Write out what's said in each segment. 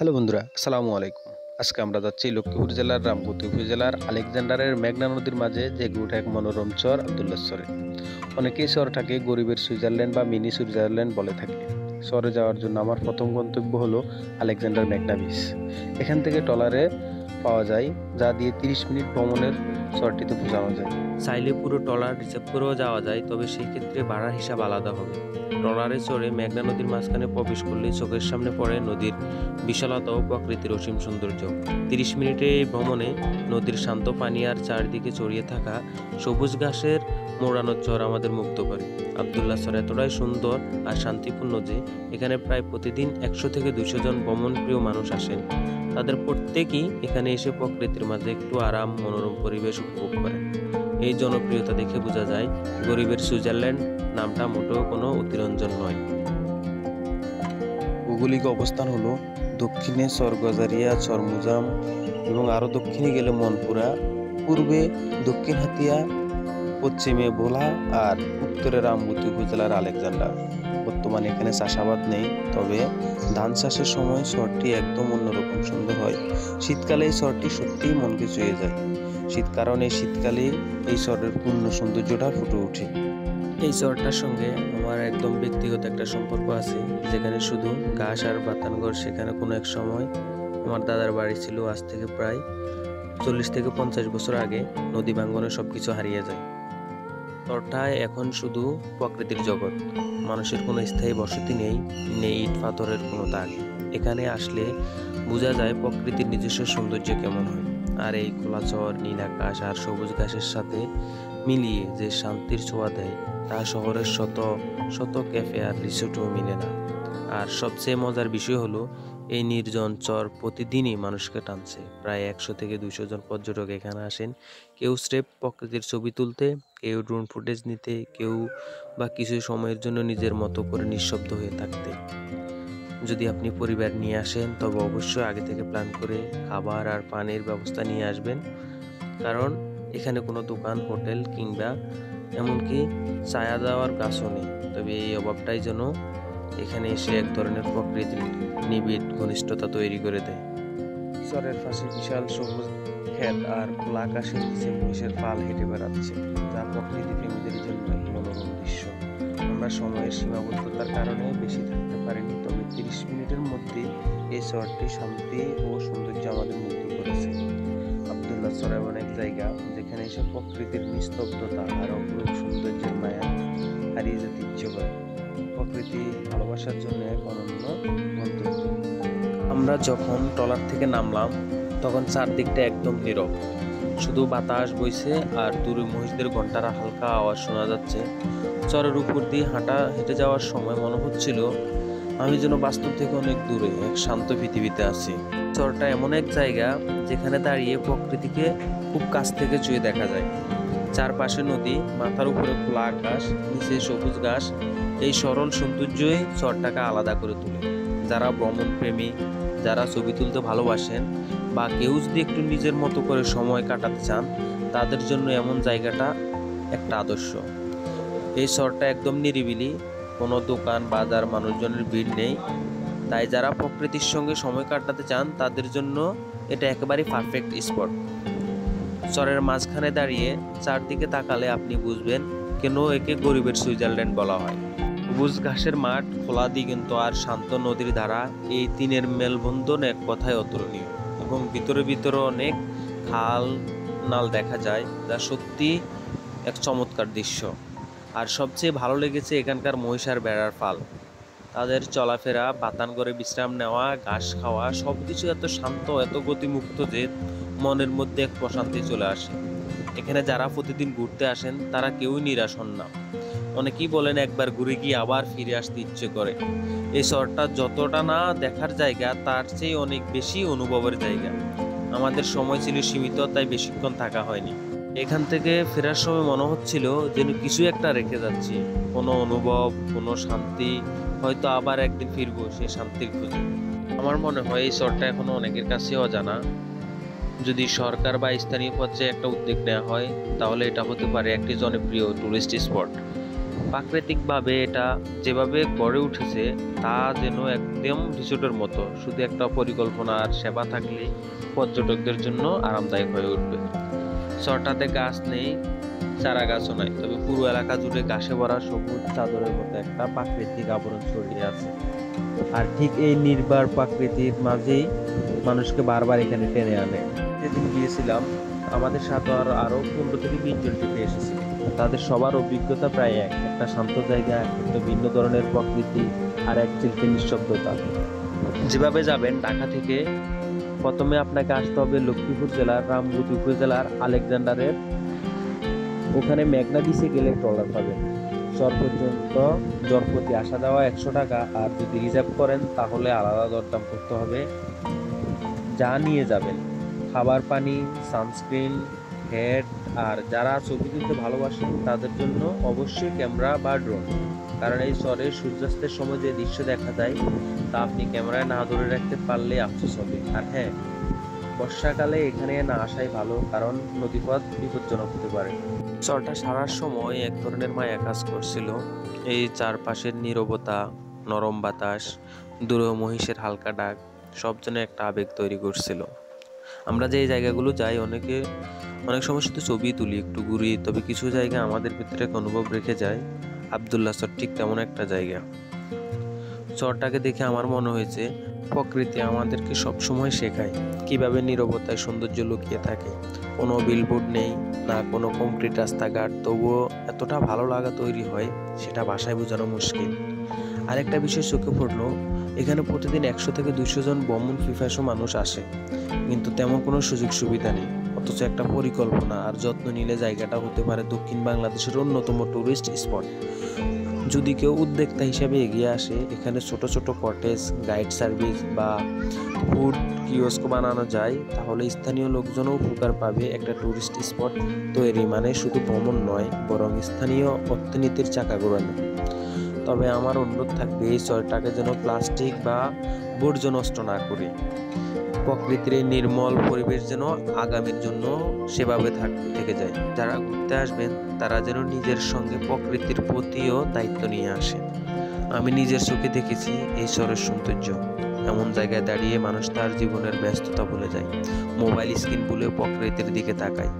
Hello বন্ধুরা, আসসালামু আলাইকুম। আজকে আমরা যাচ্ছি লক্ষ্মীপুর জেলার রামগতি উপজেলার আলেকজান্ডারের মেঘনা নদীর মাঝে জেগে ওঠা এক মনোরম চর আব্দুল্লাহ চরে। অনেকেই চরটাকে গরিবের সুইজারল্যান্ড বা মিনি সুইজারল্যান্ড বলে থাকে। চরে যাওয়ার জন্য আমার প্রথম গন্তব্য হলো আলেকজান্ডার মেঘনা বিচ। এখান থেকে ট্রলারে পাওয়া যায়, যা দিয়ে 30 মিনিট ভ্রমণের চরটিতে পৌঁছানো যায়। চাইলে পুরো ট্রলার রিজার্ভ করেও যাওয়া যায়, তবে সেই ক্ষেত্রে ভাড়ার হিসাব আলাদা হবে। ট্রলারে চড়ে মেঘনা নদীর মাঝখানে প্রবেশ করলে চোখের সামনে পড়ে নদীর বিশালতা ও প্রকৃতির অসীম সৌন্দর্য। 30 মিনিটের এই ভ্রমণে নদীর শান্ত পানি আর চারদিকে ছড়িয়ে থাকা সবুজ ঘাসের মোড়ানো চর আমাদের মুগ্ধ করে। আব্দুল্লাহ চর এতটাই সুন্দর আর শান্তিপূর্ণ যে এখানে প্রায় প্রতিদিন 100 থেকে 200 জন ভ্রমণপ্রিয় মানুষ আসেন। তাদের প্রত্যেকেই এখানে এসে প্রকৃতির মাঝে একটু আরাম, মনোরম পরিবেশ উপভোগ করেন। এই জনপ্রিয়তা দেখে বোঝা যায় গরিবের সুইজারল্যান্ড নামটা মোটেও কোনো অতিরঞ্জন নয়। ভৌগোলিক অবস্থান হলো দক্ষিণে চরগজারিয়া, চরমুজাম এবং আরও দক্ষিণে গেলে মনপুরা, পূর্বে দক্ষিণ হাতিয়া, পশ্চিমে ভোলা আর উত্তরে রামগতি উপজেলার আলেকজান্ডার। বর্তমানে এখানে চাষাবাদ নেই, তবে ধান চাষের সময় চরটি একদম অন্যরকম সুন্দর হয়। শীতকালে এই চরটি সত্যিই মনকে ছুঁয়ে যায়। কারণ এই শীতকালে এই চরের পূর্ণ সৌন্দর্যটা ফুটে ওঠে। এই চরটার সঙ্গে আমার একদম ব্যক্তিগত একটা সম্পর্ক আছে, যেখানে শুধু ঘাস আর বাতানগর। সেখানে কোনো এক সময় আমার দাদার বাড়ি ছিল। আজ থেকে প্রায় 40 থেকে 50 বছর আগে নদী ভাঙ্গনে সবকিছু হারিয়ে যায়। চরটায় এখন শুধু প্রকৃতির জগৎ, মানুষের কোনো স্থায়ী বসতি নেই, নেই ইট পাথরের কোনো দাগ। এখানে আসলে বোঝা যায় প্রকৃতির নিজস্ব সৌন্দর্য কেমন হয়। আর এই খোলা চর, নীল আকাশ আর সবুজ ঘাসের সাথে মিলিয়ে যে শান্তির ছোঁয়া দেয়, তা শহরের শত শত ক্যাফে আর রিসোর্টও মিলে না। আর সবচেয়ে মজার বিষয় হলো এই নির্জন চর প্রতিদিনই মানুষকে টানছে। প্রায় 100 থেকে 200 জন পর্যটক এখানে আসেন, কেউ স্রেফ প্রকৃতির ছবি তুলতে, কেউ ড্রোন ফুটেজ নিতে, কেউ বা কিছু সময়ের জন্য নিজের মতো করে নিঃশব্দ হয়ে থাকতে। যদি আপনি পরিবার নিয়ে আসেন, তবে অবশ্যই আগে থেকে প্ল্যান করে খাবার আর পানির ব্যবস্থা নিয়ে আসবেন, কারণ এখানে কোনো দোকান, হোটেল কিংবা এমনকি ছায়া দেওয়ার গাছও নেই। তবে এই অভাবটাই যেন এখানে এসে এক ধরনের প্রকৃতির নিবিড় ঘনিষ্ঠতা তৈরি করে দেয়। চরের পাশে বিশাল সবুজ ক্ষেত আর খোলা আকাশের নিচে মহিষের পাল হেঁটে বেড়াচ্ছে, যা প্রকৃতি প্রেমীদের জন্য এক মনোরম দৃশ্য। আমরা সময়ের সীমাবদ্ধতার কারণে বেশি থাকতে পারিনি, তবে 30 মিনিটের মধ্যে এই চরটি শান্তি ও সৌন্দর্য আমাদের মুগ্ধ করেছে। আব্দুল্লাহ চর এমন এক জায়গা যেখানে এসে প্রকৃতির নিস্তব্ধতা আর অপরূপ সৌন্দর্যের মায়া হারিয়ে যেতে ইচ্ছে করে। প্রকৃতি ভালোবাসার জন্য এক অনন্য গন্তব্য। আমরা যখন ট্রলার থেকে নামলাম, তখন চারদিকটা একদম নীরব, শুধু বাতাস বইছে আর দূরে মহিষদের ঘন্টার হালকা আওয়াজ শোনা যাচ্ছে। চরের উপর দিয়ে হেঁটে যাওয়ার সময় মনে হচ্ছিল আমি যেন বাস্তব থেকে অনেক দূরে এক শান্ত পৃথিবীতে আছি। চরটা এমন এক জায়গা যেখানে দাঁড়িয়ে প্রকৃতিকে খুব কাছ থেকে ছুঁয়ে দেখা যায়। চারপাশে নদী, মাথার উপরে খোলা আকাশ, নিচে সবুজ ঘাস। এই সরল সৌন্দর্যই চরটাকে আলাদা করে তোলে। যারা ভ্রমণ প্রেমী, যারা ছবি তুলতে ভালোবাসেন, বা কেউ যদি একটু নিজের মতো করে সময় কাটাতে চান, তাদের জন্য এমন জায়গাটা একটা আদর্শ। এই শহরটা একদম নিরিবিলি, কোনো দোকান, বাজার, মানুষজনের ভিড় নেই। তাই যারা প্রকৃতির সঙ্গে সময় কাটাতে চান, তাদের জন্য এটা একেবারেই পারফেক্ট স্পট। চরের মাঝখানে দাঁড়িয়ে চারদিকে তাকালে আপনি বুঝবেন কেন একে গরিবের সুইজারল্যান্ড বলা হয়। সবুজ ঘাসের মাঠ, খোলা দিগন্ত আর শান্ত নদীর ধারা, এই তিনের মেলবন্ধন এক কথায় অতুলনীয়। এবং ভিতরে ভিতরে অনেক খাল, নাল দেখা যায়, যা সত্যি এক চমৎকার দৃশ্য। আর সবচেয়ে ভালো লেগেছে এখানকার মহিষ আর ভেড়ার পাল। তাদের চলাফেরা, বাতান করে বিশ্রাম নেওয়া, ঘাস খাওয়া, সবকিছু এত শান্ত, এত গতিমুক্ত যে মনের মধ্যে এক প্রশান্তি চলে আসে। এখানে যারা প্রতিদিন ঘুরতে আসেন, তারা কেউই নিরাশ হন না। অনেকেই বলেন একবার ঘুরে গিয়ে আবার ফিরে আসতে ইচ্ছে করে। এই শহরটা যতটা না দেখার জায়গা, তার চেয়ে অনেক বেশি অনুভবের জায়গা। আমাদের সময় ছিল সীমিত, তাই বেশিক্ষণ থাকা হয়নি। এখান থেকে ফেরার সময় মনে হচ্ছিল যেন কিছু একটা রেখে যাচ্ছি, কোনো অনুভব, কোনো শান্তি। হয়তো আবার একদিন ফিরবো সেই শান্তির খোঁজে। আমার মনে হয় এই শহরটা এখনো অনেকের কাছে অজানা। যদি সরকার বা স্থানীয় পর্যায়ে একটা উদ্যোগ নেওয়া হয়, তাহলে এটা হতে পারে একটি জনপ্রিয় টুরিস্ট স্পট। প্রাকৃতিকভাবে এটা যেভাবে গড়ে উঠেছে তা যেন একদম রিসোর্টের মতো, শুধু একটা পরিকল্পনা আর সেবা থাকলে পর্যটকদের জন্য আরামদায়ক হয়ে উঠবে। চরটাতে গাছ নেই, চারা গাছও নাই, তবে পুরো এলাকা জুড়ে ঘাসে ভরা সবুজ চাদরের মতো একটা প্রাকৃতিক আবরণ ছড়িয়ে আছে। আর ঠিক এই নির্বার প্রকৃতির মাঝেই মানুষকে বারবার এখানে টেনে আনে। যেদিন গিয়েছিলাম আমাদের সাথে আরো 15 থেকে 20 জন টিপে এসেছিল। তাদের সবার অভিজ্ঞতা প্রায় এক, একটা শান্ত জায়গা, একটা ভিন্ন ধরনের প্রকৃতি আর এক চিলতে নিঃশব্দতা। যেভাবে যাবেন ঢাকা থেকে, প্রথমে আপনাকে আসতে হবে লক্ষ্মীপুর জেলার রামগতি উপজেলার আলেকজান্ডারের, ওখানে মেঘনা বিচে গেলে ট্রলার পাবেন। চর পর্যন্ত জনপ্রতি আসা যাওয়া 100 টাকা, আর যদি রিজার্ভ করেন তাহলে আলাদা দরদাম করতে হবে। যা নিয়ে যাবেন খাবার, পানি, সানস্ক্রিন, হেড, আর যারা ছবি তুলতে ভালোবাসেন তাদের জন্য অবশ্যই ক্যামেরা বা ড্রোন, কারণ এই চরে সূর্যাস্তের সময় যে দৃশ্য দেখা যায় তা আপনি ক্যামেরায় না ধরে রাখতে পারলে আফসোস হবে। আর হ্যাঁ, বর্ষাকালে এখানে না আসাই ভালো, কারণ নদীপথ বিপজ্জনক হতে পারে। চরটা সারার সময় এক ধরনের মায়া কাজ করছিল। এই চারপাশের নীরবতা, নরম বাতাস, দূরে মহিষের হালকা ডাক সব যেন একটা আবেগ তৈরি করছিল। আমরা যে জায়গাগুলো যাই অনেক সময় শুধু ছবি তুলি, একটু ঘুরি, তবে কিছু জায়গা আমাদের ভিতরে এক অনুভব রেখে যায়। আব্দুল্লাহ চর ঠিক তেমন একটা জায়গা। চরটাকে দেখে আমার মনে হয়েছে প্রকৃতি আমাদেরকে সবসময় শেখায় কিভাবে নীরবতায় সৌন্দর্য লুকিয়ে থাকে। কোনো বিলবোর্ড নেই, না কোনো কংক্রিট রাস্তাঘাট, তবুও এতটা ভালো লাগা তৈরি হয় সেটা ভাষায় বোঝানো মুশকিল। আরেকটা বিষয় চোখে পড়লো, এখানে প্রতিদিন 100 থেকে 200 জন ভ্রমণ পিপাসু মানুষ আসে, কিন্তু তেমন কোনো সুযোগ সুবিধা নেই। অথচ একটা পরিকল্পনা আর যত্ন নিলে জায়গাটা হতে পারে দক্ষিণ বাংলাদেশের অন্যতম টুরিস্ট স্পট। যদি কেউ উদ্যোক্তা হিসেবে এগিয়ে আসে, এখানে ছোট ছোট কটেজ, গাইড সার্ভিস বা ফুড কিওস্ক বানানো যায়, তাহলে স্থানীয় লোকজনও উপকার পাবে। একটা টুরিস্ট স্পট তৈরি মানে শুধু ভ্রমণ নয়, বরং স্থানীয় অর্থনীতির চাকা ঘোরানো। তবে আমার অনুরোধ থাকবে এই চরটাকে যেন প্লাস্টিক বা বর্জ্য নষ্ট না করে প্রকৃতির এই নির্মল পরিবেশ যেন আগামীর জন্য সেভাবে থেকে যায়। যারা ঘুরতে আসবেন তারা যেন নিজের সঙ্গে প্রকৃতির প্রতিও দায়িত্ব নিয়ে আসেন। আমি নিজের চোখে দেখেছি এই চরের সৌন্দর্য। এমন জায়গায় দাঁড়িয়ে মানুষ তার জীবনের ব্যস্ততা ভুলে যায়, মোবাইল স্ক্রিন ভুলে প্রকৃতির দিকে তাকায়।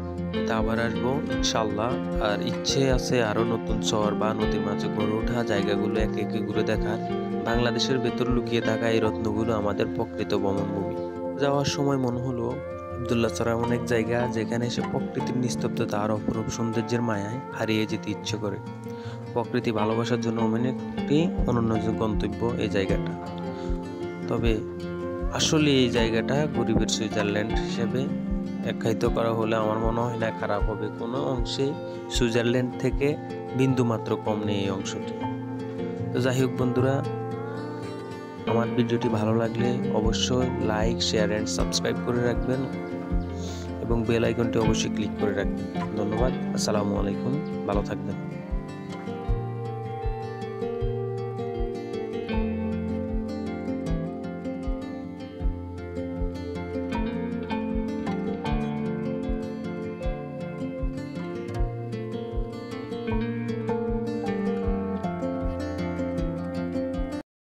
তা আবার আসবো ইনশাল্লাহ। আর ইচ্ছে আছে আরো নতুন চর বা নদীর মাঝে গড়ে ওঠা জায়গাগুলো একে একে ঘুরে দেখার। বাংলাদেশের ভেতর লুকিয়ে থাকা এই রত্নগুলো আমাদের প্রকৃত ভ্রমণভূমি। যাওয়ার সময় মনে হলো আব্দুল্লাহ চর এমন এক জায়গা যেখানে এসে প্রকৃতির নিস্তব্ধতা আর অপরূপ সৌন্দর্যের মায়ায় হারিয়ে যেতে ইচ্ছে করে। প্রকৃতি ভালোবাসার জন্য একটি অনন্য গন্তব্য এই জায়গাটা। তবে আসলে এই জায়গাটা গরিবের সুইজারল্যান্ড হিসেবে আখ্যায়িত করা হলে আমার মনে হয় না খারাপ হবে। কোনো অংশে সুইজারল্যান্ড থেকে বিন্দু মাত্র কম নেই এই অংশটি। তো যাই হোক বন্ধুরা, আমার ভিডিওটি ভালো লাগলে অবশ্যই লাইক, শেয়ার অ্যান্ড সাবস্ক্রাইব করে রাখবেন এবং বেল আইকনটি অবশ্যই ক্লিক করে রাখবেন। ধন্যবাদ। আসসালামু আলাইকুম, ভালো থাকবেন।